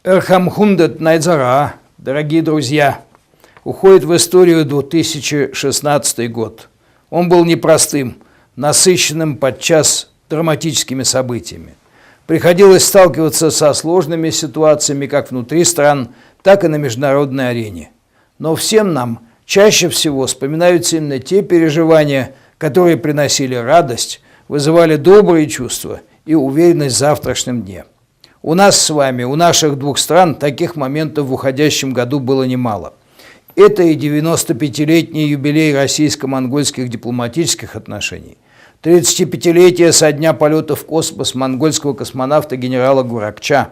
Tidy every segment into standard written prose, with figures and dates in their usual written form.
Эрхамхундет Найдзара, дорогие друзья, уходит в историю 2016 год. Он был непростым, насыщенным подчас драматическими событиями. Приходилось сталкиваться со сложными ситуациями как внутри стран, так и на международной арене. Но всем нам чаще всего вспоминаются именно те переживания, которые приносили радость, вызывали добрые чувства и уверенность в завтрашнем дне. У нас с вами, у наших двух стран, таких моментов в уходящем году было немало. Это и 95-летний юбилей российско-монгольских дипломатических отношений, 35-летие со дня полета в космос монгольского космонавта генерала Гуракча,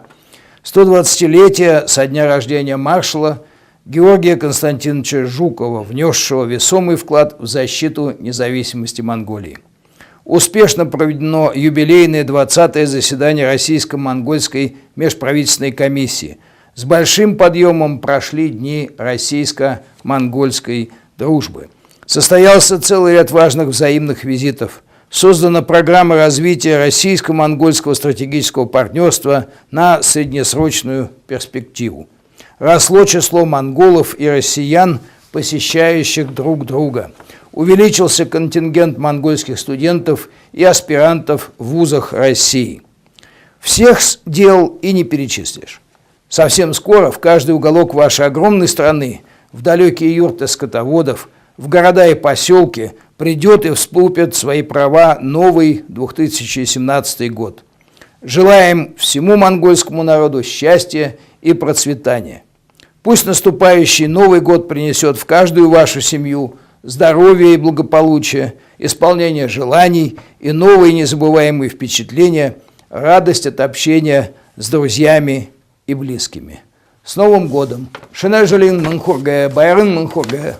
120-летие со дня рождения маршала Георгия Константиновича Жукова, внесшего весомый вклад в защиту независимости Монголии. Успешно проведено юбилейное 20-е заседание Российско-монгольской межправительственной комиссии. С большим подъемом прошли дни российско-монгольской дружбы. Состоялся целый ряд важных взаимных визитов. Создана программа развития российско-монгольского стратегического партнерства на среднесрочную перспективу. Росло число монголов и россиян, посещающих друг друга. Увеличился контингент монгольских студентов и аспирантов в вузах России. Всех дел и не перечислишь. Совсем скоро в каждый уголок вашей огромной страны, в далекие юрты скотоводов, в города и поселки придет и вступит в свои права новый 2017 год. Желаем всему монгольскому народу счастья и процветания. Пусть наступающий Новый год принесет в каждую вашу семью здоровье и благополучие, исполнение желаний и новые незабываемые впечатления, радость от общения с друзьями и близкими. С Новым годом! Шинажалин Манхургая, Байрын Манхургая.